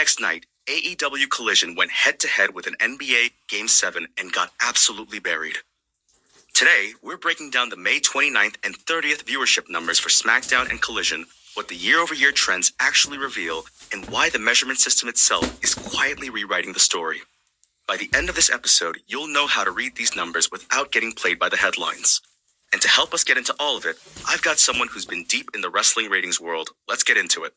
next night, AEW Collision went head-to-head with an NBA Game 7 and got absolutely buried. Today, we're breaking down the May 29th and 30th viewership numbers for SmackDown and Collision, what the year-over-year trends actually reveal, and why the measurement system itself is quietly rewriting the story. By the end of this episode, you'll know how to read these numbers without getting played by the headlines. And to help us get into all of it, I've got someone who's been deep in the wrestling ratings world. Let's get into it.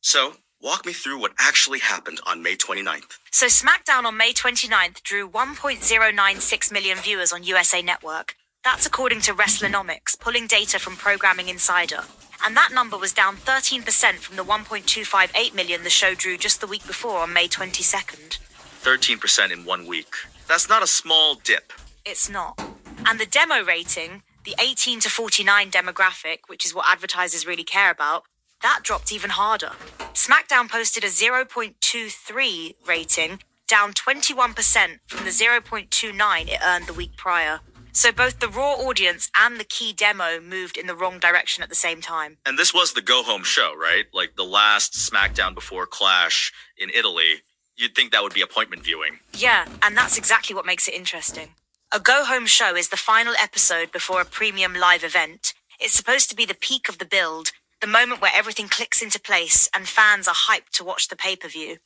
So, walk me through what actually happened on May 29th. So SmackDown on May 29th drew 1.096 million viewers on USA Network. That's according to Wrestlenomics, pulling data from Programming Insider. And that number was down 13% from the 1.258 million the show drew just the week before on May 22nd. 13% in 1 week. That's not a small dip. It's not. And the demo rating, the 18 to 49 demographic, which is what advertisers really care about, that dropped even harder. SmackDown posted a 0.23 rating, down 21% from the 0.29 it earned the week prior. So both the Raw audience and the key demo moved in the wrong direction at the same time. And this was the go-home show, right? Like the last SmackDown before Clash in Italy. You'd think that would be appointment viewing. Yeah, and that's exactly what makes it interesting. A go-home show is the final episode before a premium live event. It's supposed to be the peak of the build, the moment where everything clicks into place and fans are hyped to watch the pay-per-view.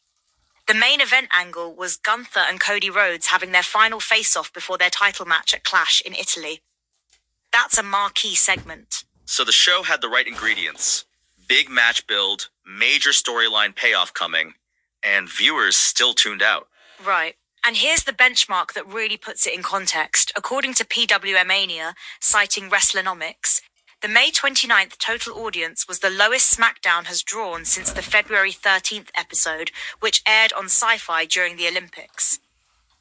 The main event angle was Gunther and Cody Rhodes having their final face-off before their title match at Clash in Italy. That's a marquee segment. So the show had the right ingredients. Big match build, major storyline payoff coming, and viewers still tuned out. Right. And here's the benchmark that really puts it in context. According to PWMania, citing Wrestlenomics, the May 29th total audience was the lowest SmackDown has drawn since the February 13th episode, which aired on Sci-Fi during the Olympics.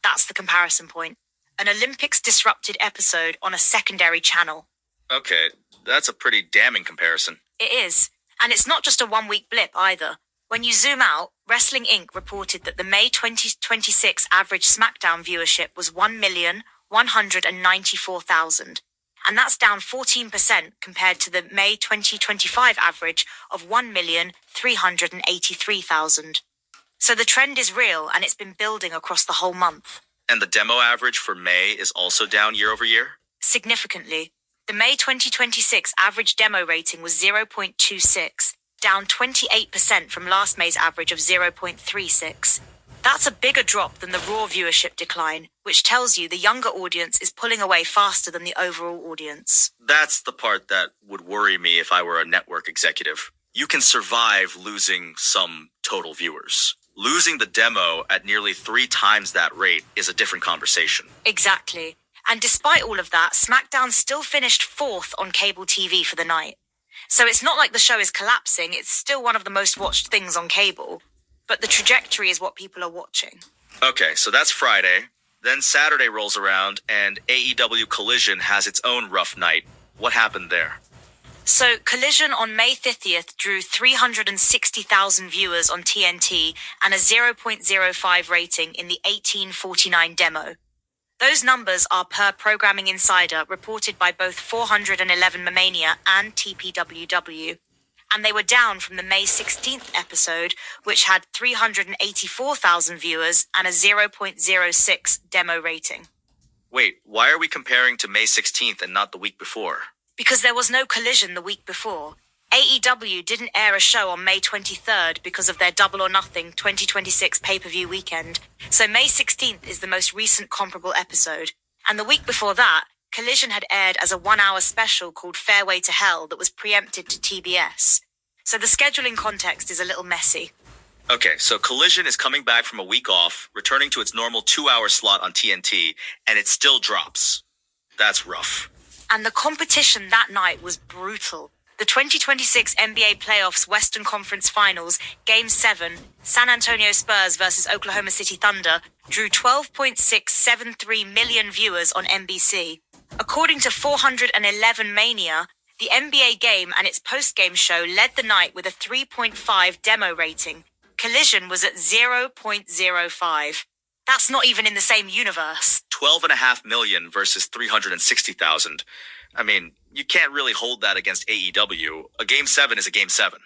That's the comparison point. An Olympics-disrupted episode on a secondary channel. Okay, that's a pretty damning comparison. It is. And it's not just a one-week blip either. When you zoom out, Wrestling Inc. reported that the May 2026 average SmackDown viewership was 1,194,000. And that's down 14% compared to the May 2025 average of 1,383,000. So the trend is real and it's been building across the whole month. And the demo average for May is also down year over year? Significantly. The May 2026 average demo rating was 0.26, down 28% from last May's average of 0.36. That's a bigger drop than the Raw viewership decline, which tells you the younger audience is pulling away faster than the overall audience. That's the part that would worry me if I were a network executive. You can survive losing some total viewers. Losing the demo at nearly 3 times that rate is a different conversation. Exactly. And despite all of that, SmackDown still finished 4th on cable TV for the night. So it's not like the show is collapsing, it's still one of the most watched things on cable. But the trajectory is what people are watching. Okay, so that's Friday. Then Saturday rolls around and AEW Collision has its own rough night. What happened there? So Collision on May 30th drew 360,000 viewers on TNT and a 0.05 rating in the 1849 demo. Those numbers are per Programming Insider, reported by both 411 Mania and TPWW. And they were down from the May 16th episode, which had 384,000 viewers and a 0.06 demo rating. Wait, why are we comparing to May 16th and not the week before? Because there was no Collision the week before. AEW didn't air a show on May 23rd because of their Double or Nothing 2026 pay-per-view weekend. So May 16th is the most recent comparable episode. And the week before that, Collision had aired as a 1-hour special called Fairway to Hell that was preempted to TBS. So the scheduling context is a little messy. Okay, so Collision is coming back from a week off, returning to its normal 2-hour slot on TNT, and it still drops. That's rough. And the competition that night was brutal. The 2026 NBA Playoffs Western Conference Finals, Game 7, San Antonio Spurs versus Oklahoma City Thunder, drew 12.673 million viewers on NBC. According to 411 Mania, the NBA game and its post-game show led the night with a 3.5 demo rating. Collision was at 0.05. That's not even in the same universe. 12.5 million versus 360,000. I mean, you can't really hold that against AEW. A Game 7 is a Game 7.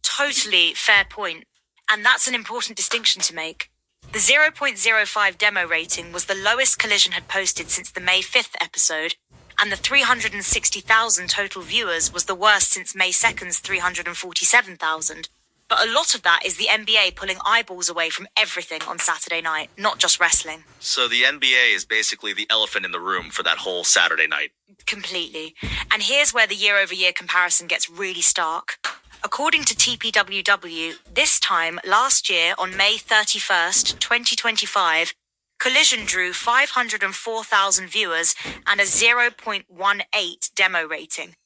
Totally fair point. And that's an important distinction to make. The 0.05 demo rating was the lowest Collision had posted since the May 5th episode, and the 360,000 total viewers was the worst since May 2nd's 347,000. But a lot of that is the NBA pulling eyeballs away from everything on Saturday night, not just wrestling. So the NBA is basically the elephant in the room for that whole Saturday night. Completely. And here's where the year-over-year comparison gets really stark. According to TPWW, this time last year on May 31st, 2025, Collision drew 504,000 viewers and a 0.18 demo rating.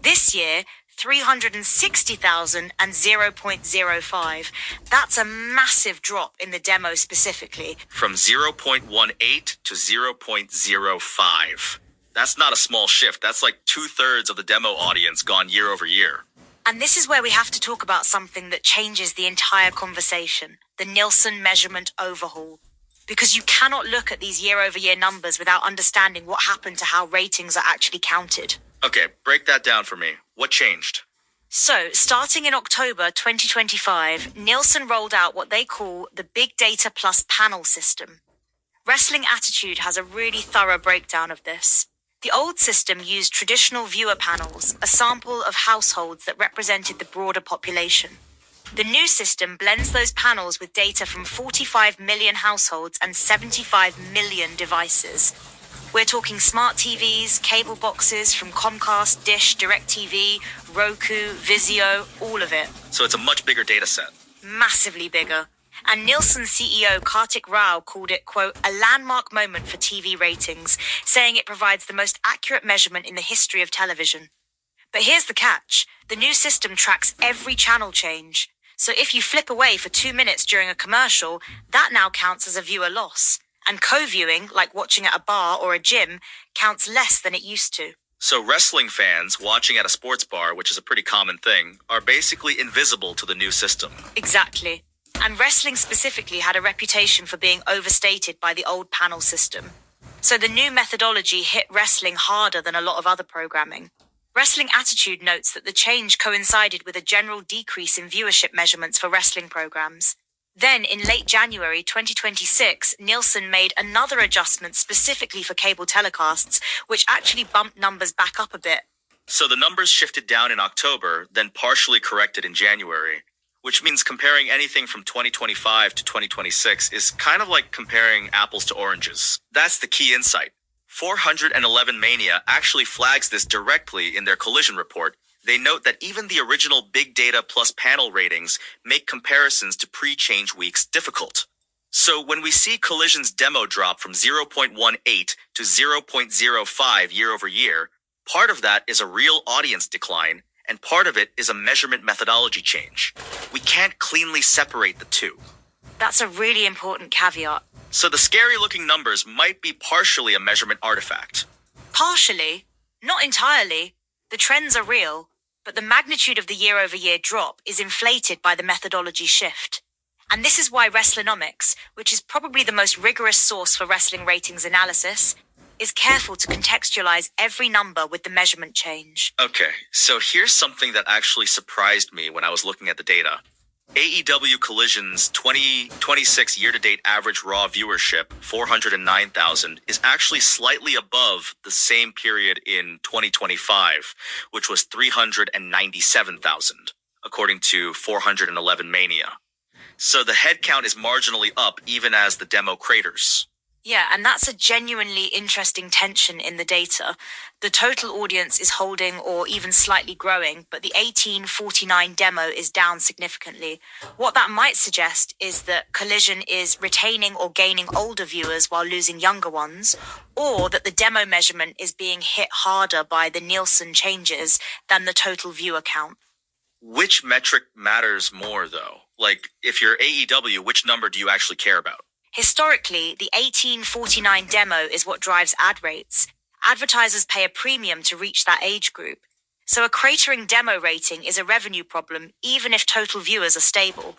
This year, 360,000 and 0.05. That's a massive drop in the demo specifically. From 0.18 to 0.05. That's not a small shift. That's like 2/3 of the demo audience gone year over year. And this is where we have to talk about something that changes the entire conversation, the Nielsen measurement overhaul. Because you cannot look at these year-over-year numbers without understanding what happened to how ratings are actually counted. Okay, break that down for me. What changed? So, starting in October 2025, Nielsen rolled out what they call the Big Data Plus panel system. Wrestling Attitude has a really thorough breakdown of this. The old system used traditional viewer panels, a sample of households that represented the broader population. The new system blends those panels with data from 45 million households and 75 million devices. We're talking smart TVs, cable boxes from Comcast, Dish, DirecTV, Roku, Vizio, all of it. So it's a much bigger data set. Massively bigger. And Nielsen CEO Kartik Rao called it, quote, a landmark moment for TV ratings, saying it provides the most accurate measurement in the history of television. But here's the catch. The new system tracks every channel change. So if you flip away for 2 minutes during a commercial, that now counts as a viewer loss. And co-viewing, like watching at a bar or a gym, counts less than it used to. So wrestling fans watching at a sports bar, which is a pretty common thing, are basically invisible to the new system. Exactly. And wrestling specifically had a reputation for being overstated by the old panel system. So the new methodology hit wrestling harder than a lot of other programming. Wrestling Attitude notes that the change coincided with a general decrease in viewership measurements for wrestling programs. Then, in late January 2026, Nielsen made another adjustment specifically for cable telecasts, which actually bumped numbers back up a bit. So the numbers shifted down in October, then partially corrected in January, which means comparing anything from 2025 to 2026 is kind of like comparing apples to oranges. That's the key insight. 411 Mania actually flags this directly in their Collision report. They note that even the original Big Data Plus panel ratings make comparisons to pre-change weeks difficult. So when we see Collision's demo drop from 0.18 to 0.05 year over year, part of that is a real audience decline, and part of it is a measurement methodology change. We can't cleanly separate the two. That's a really important caveat. So the scary-looking numbers might be partially a measurement artifact. Partially, not entirely. The trends are real, but the magnitude of the year-over-year drop is inflated by the methodology shift. And this is why Wrestlenomics, which is probably the most rigorous source for wrestling ratings analysis, is careful to contextualize every number with the measurement change. Okay, so here's something that actually surprised me when I was looking at the data. AEW Collision's 2026 year-to-date average Raw viewership, 409,000, is actually slightly above the same period in 2025, which was 397,000, according to 411 Mania. So the headcount is marginally up even as the demo craters. Yeah, and that's a genuinely interesting tension in the data. The total audience is holding or even slightly growing, but the 1849 demo is down significantly. What that might suggest is that Collision is retaining or gaining older viewers while losing younger ones, or that the demo measurement is being hit harder by the Nielsen changes than the total viewer count. Which metric matters more, though? Like, if you're AEW, which number do you actually care about? Historically, the 1849 demo is what drives ad rates. Advertisers pay a premium to reach that age group. So a cratering demo rating is a revenue problem, even if total viewers are stable.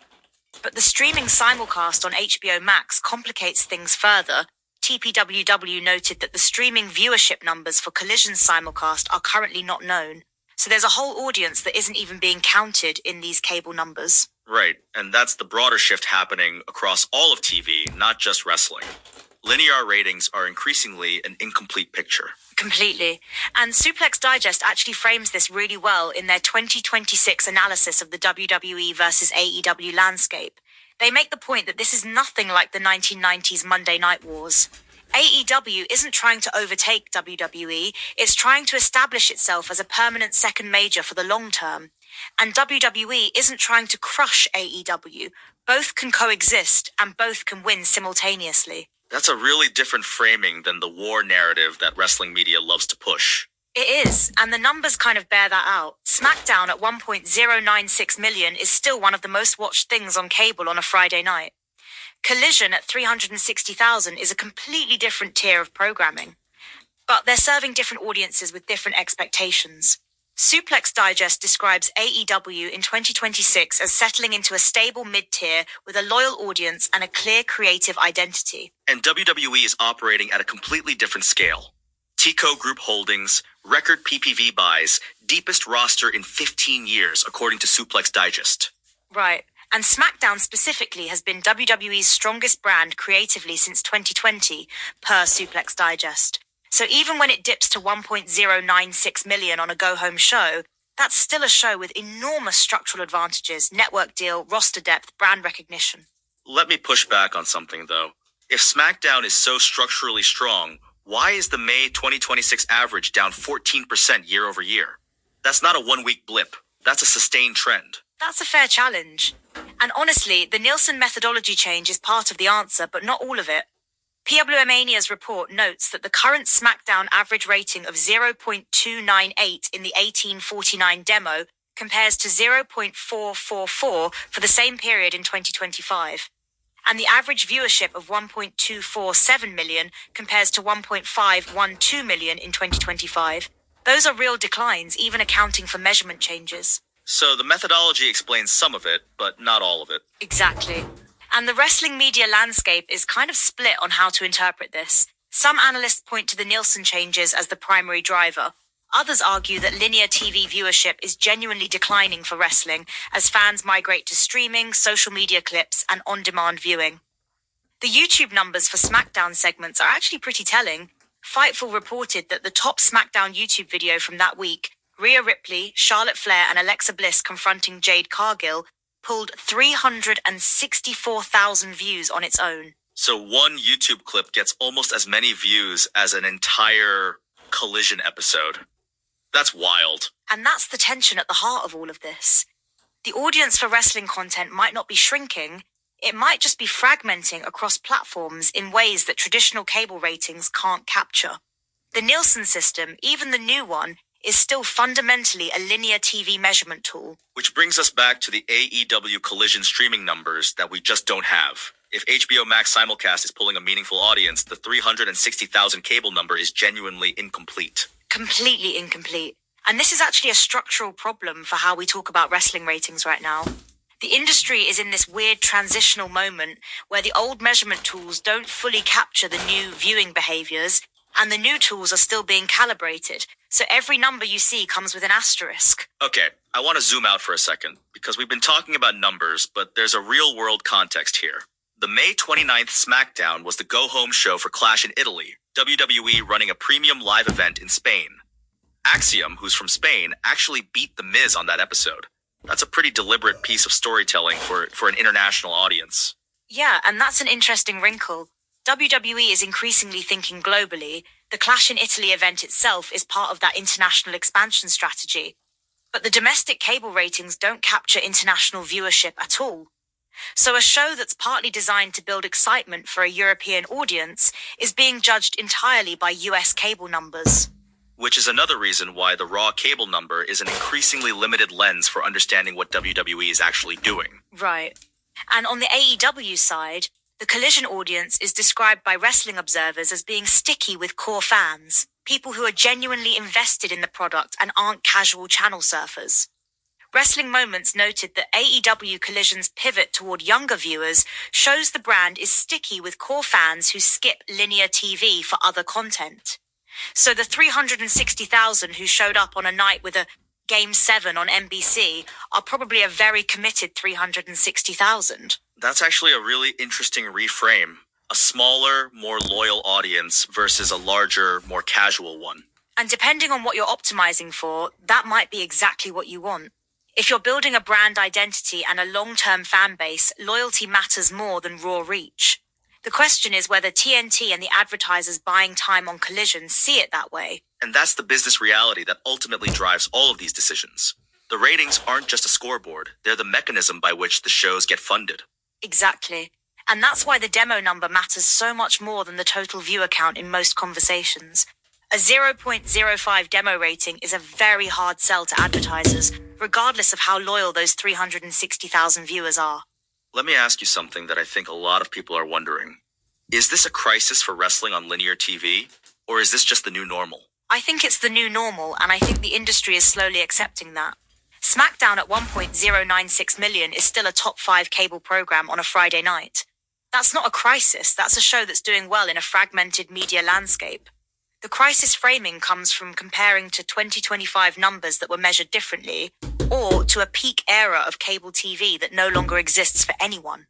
But the streaming simulcast on HBO Max complicates things further. TPWW noted that the streaming viewership numbers for Collision's simulcast are currently not known. So there's a whole audience that isn't even being counted in these cable numbers. Right, and that's the broader shift happening across all of TV, not just wrestling. Linear ratings are increasingly an incomplete picture. Completely. And Suplex Digest actually frames this really well in their 2026 analysis of the WWE versus AEW landscape. They make the point that this is nothing like the 1990s Monday Night Wars. AEW isn't trying to overtake WWE, it's trying to establish itself as a permanent second major for the long term. And WWE isn't trying to crush AEW. Both can coexist and both can win simultaneously. That's a really different framing than the war narrative that wrestling media loves to push. It is, and the numbers kind of bear that out. SmackDown at 1.096 million is still one of the most watched things on cable on a Friday night. Collision at 360,000 is a completely different tier of programming. But they're serving different audiences with different expectations. Suplex Digest describes AEW in 2026 as settling into a stable mid-tier with a loyal audience and a clear creative identity. And WWE is operating at a completely different scale. Tico Group Holdings, record PPV buys, deepest roster in 15 years, according to Suplex Digest. Right. And SmackDown specifically has been WWE's strongest brand creatively since 2020, per Suplex Digest. So even when it dips to 1.096 million on a go-home show, that's still a show with enormous structural advantages, network deal, roster depth, brand recognition. Let me push back on something, though. If SmackDown is so structurally strong, why is the May 2026 average down 14% year over year? That's not a one-week blip. That's a sustained trend. That's a fair challenge. And honestly, the Nielsen methodology change is part of the answer, but not all of it. PWMania's report notes that the current SmackDown average rating of 0.298 in the 1849 demo compares to 0.444 for the same period in 2025. And the average viewership of 1.247 million compares to 1.512 million in 2025. Those are real declines, even accounting for measurement changes. So the methodology explains some of it, but not all of it. Exactly. And the wrestling media landscape is kind of split on how to interpret this. Some analysts point to the Nielsen changes as the primary driver. Others argue that linear TV viewership is genuinely declining for wrestling as fans migrate to streaming, social media clips, and on-demand viewing. The YouTube numbers for SmackDown segments are actually pretty telling. Fightful reported that the top SmackDown YouTube video from that week, Rhea Ripley, Charlotte Flair, and Alexa Bliss confronting Jade Cargill, pulled 364,000 views on its own. So one YouTube clip gets almost as many views as an entire Collision episode. That's wild. And that's the tension at the heart of all of this. The audience for wrestling content might not be shrinking, it might just be fragmenting across platforms in ways that traditional cable ratings can't capture. The Nielsen system, even the new one, is still fundamentally a linear TV measurement tool. Which brings us back to the AEW Collision streaming numbers that we just don't have. If HBO Max simulcast is pulling a meaningful audience, the 360,000 cable number is genuinely incomplete. Completely incomplete. And this is actually a structural problem for how we talk about wrestling ratings right now. The industry is in this weird transitional moment where the old measurement tools don't fully capture the new viewing behaviors, and the new tools are still being calibrated. So every number you see comes with an asterisk. Okay, I want to zoom out for a second, because we've been talking about numbers, but there's a real-world context here. The May 29th SmackDown was the go-home show for Clash in Italy, WWE running a premium live event in Spain. Axiom, who's from Spain, actually beat The Miz on that episode. That's a pretty deliberate piece of storytelling for an international audience. Yeah, and that's an interesting wrinkle. WWE is increasingly thinking globally. The Clash in Italy event itself is part of that international expansion strategy. But the domestic cable ratings don't capture international viewership at all. So a show that's partly designed to build excitement for a European audience is being judged entirely by US cable numbers. Which is another reason why the raw cable number is an increasingly limited lens for understanding what WWE is actually doing. Right. And on the AEW side, the Collision audience is described by wrestling observers as being sticky with core fans, people who are genuinely invested in the product and aren't casual channel surfers. Wrestling Moments noted that AEW Collision's pivot toward younger viewers shows the brand is sticky with core fans who skip linear TV for other content. So the 360,000 who showed up on a night with a Game 7 on NBC are probably a very committed 360,000. That's actually a really interesting reframe. A smaller, more loyal audience versus a larger, more casual one. And depending on what you're optimizing for, that might be exactly what you want. If you're building a brand identity and a long-term fan base, loyalty matters more than raw reach. The question is whether TNT and the advertisers buying time on Collision see it that way. And that's the business reality that ultimately drives all of these decisions. The ratings aren't just a scoreboard, they're the mechanism by which the shows get funded. Exactly. And that's why the demo number matters so much more than the total viewer count in most conversations. A 0.05 demo rating is a very hard sell to advertisers, regardless of how loyal those 360,000 viewers are. Let me ask you something that I think a lot of people are wondering. Is this a crisis for wrestling on linear TV, or is this just the new normal? I think it's the new normal, and I think the industry is slowly accepting that. SmackDown at 1.096 million is still a top 5 cable program on a Friday night. That's not a crisis, that's a show that's doing well in a fragmented media landscape. The crisis framing comes from comparing to 2025 numbers that were measured differently, or to a peak era of cable TV that no longer exists for anyone.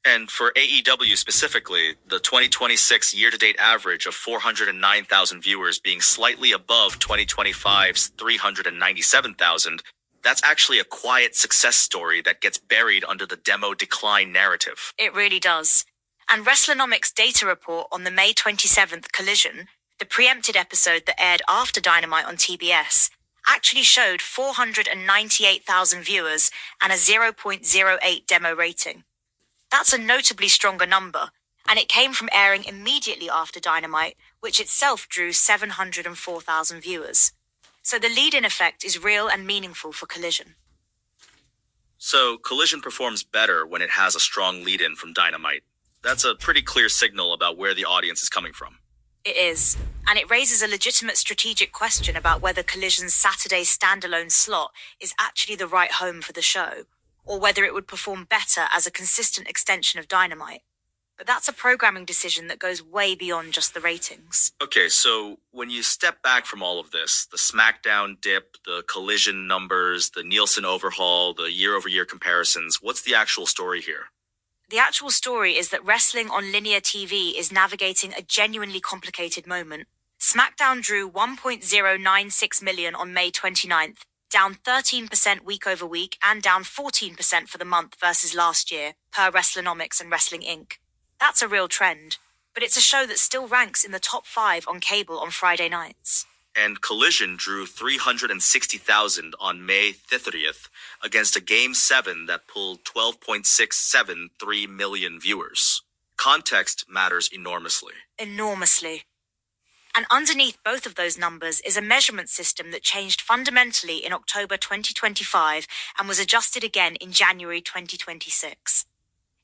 And for AEW specifically, the 2026 year-to-date average of 409,000 viewers being slightly above 2025's 397,000, that's actually a quiet success story that gets buried under the demo decline narrative. It really does. And Wrestlenomics' data report on the May 27th Collision, the preempted episode that aired after Dynamite on TBS, actually showed 498,000 viewers and a 0.08 demo rating. That's a notably stronger number, and it came from airing immediately after Dynamite, which itself drew 704,000 viewers. So the lead-in effect is real and meaningful for Collision. So Collision performs better when it has a strong lead-in from Dynamite. That's a pretty clear signal about where the audience is coming from. It is, and it raises a legitimate strategic question about whether Collision's Saturday standalone slot is actually the right home for the show, or whether it would perform better as a consistent extension of Dynamite. But that's a programming decision that goes way beyond just the ratings. Okay, so when you step back from all of this, the SmackDown dip, the Collision numbers, the Nielsen overhaul, the year-over-year comparisons, what's the actual story here? The actual story is that wrestling on linear TV is navigating a genuinely complicated moment. SmackDown drew 1.096 million on May 29th, down 13% week over week and down 14% for the month versus last year, per Wrestlenomics and Wrestling Inc. That's a real trend, but it's a show that still ranks in the top 5 on cable on Friday nights. And Collision drew 360,000 on May 30th against a Game 7 that pulled 12.673 million viewers. Context matters enormously. Enormously. And underneath both of those numbers is a measurement system that changed fundamentally in October 2025 and was adjusted again in January 2026.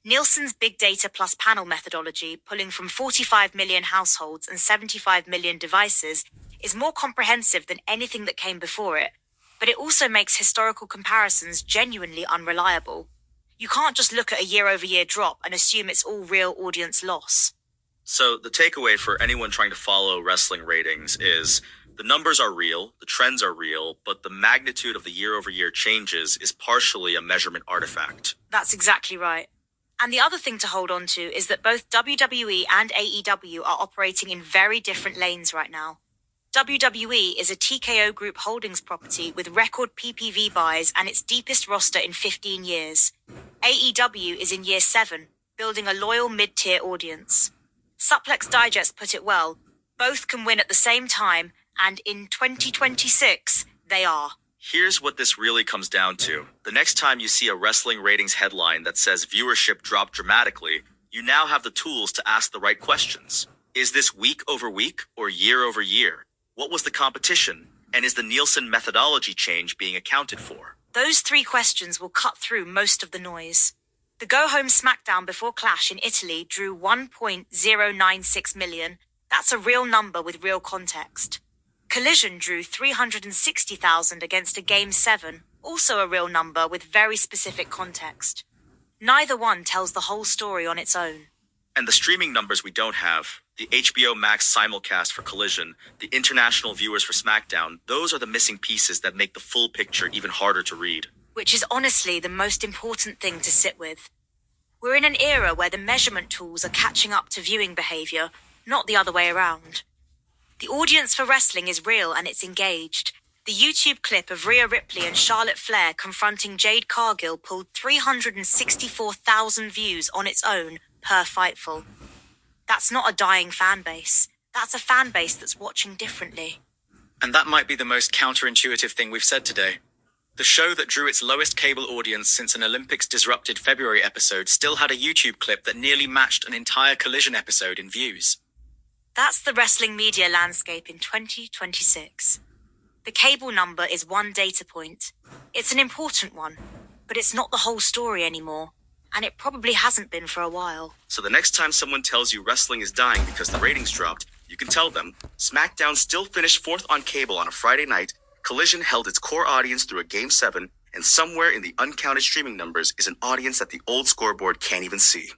Nielsen's Big Data plus Panel methodology, pulling from 45 million households and 75 million devices, is more comprehensive than anything that came before it, but it also makes historical comparisons genuinely unreliable. You can't just look at a year-over-year drop and assume it's all real audience loss. So the takeaway for anyone trying to follow wrestling ratings is the numbers are real, the trends are real, but the magnitude of the year-over-year changes is partially a measurement artifact. That's exactly right. And the other thing to hold on to is that both WWE and AEW are operating in very different lanes right now. WWE is a TKO Group Holdings property with record PPV buys and its deepest roster in 15 years. AEW is in year 7, building a loyal mid-tier audience. Suplex Digest put it well, both can win at the same time, and in 2026, they are. Here's what this really comes down to. The next time you see a wrestling ratings headline that says viewership dropped dramatically, you now have the tools to ask the right questions. Is this week over week or year over year? What was the competition? And is the Nielsen methodology change being accounted for? Those 3 questions will cut through most of the noise. The go-home SmackDown before Clash in Italy drew 1.096 million. That's a real number with real context. Collision drew 360,000 against a Game 7, also a real number with very specific context. Neither one tells the whole story on its own. And the streaming numbers we don't have, the HBO Max simulcast for Collision, the international viewers for SmackDown, those are the missing pieces that make the full picture even harder to read. Which is honestly the most important thing to sit with. We're in an era where the measurement tools are catching up to viewing behavior, not the other way around. The audience for wrestling is real and it's engaged. The YouTube clip of Rhea Ripley and Charlotte Flair confronting Jade Cargill pulled 364,000 views on its own per Fightful. That's not a dying fan base. That's a fan base that's watching differently. And that might be the most counterintuitive thing we've said today. The show that drew its lowest cable audience since an Olympics-disrupted February episode still had a YouTube clip that nearly matched an entire Collision episode in views. That's the wrestling media landscape in 2026. The cable number is one data point. It's an important one, but it's not the whole story anymore. And it probably hasn't been for a while. So the next time someone tells you wrestling is dying because the ratings dropped, you can tell them, SmackDown still finished 4th on cable on a Friday night, Collision held its core audience through a Game 7, and somewhere in the uncounted streaming numbers is an audience that the old scoreboard can't even see.